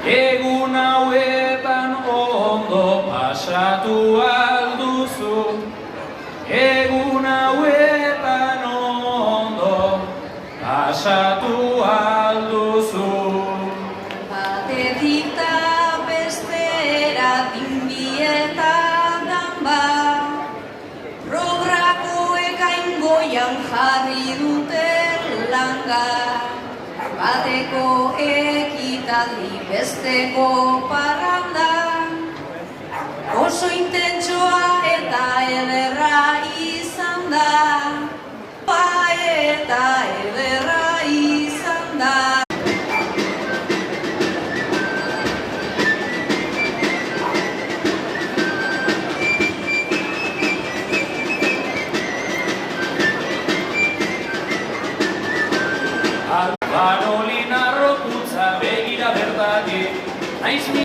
Egun hauetan ondo pasatu alduzu, egun hauetan ondo pasatu alduzu. Batetik da bestera dinbietan danba, Prograkoek aingoian jarri duten langa. Bateko ekitaldi besteko parranda, oso intentsoa eta ederra izan da, eta ederra izan da. Barolina roputza begira bertatik, naiz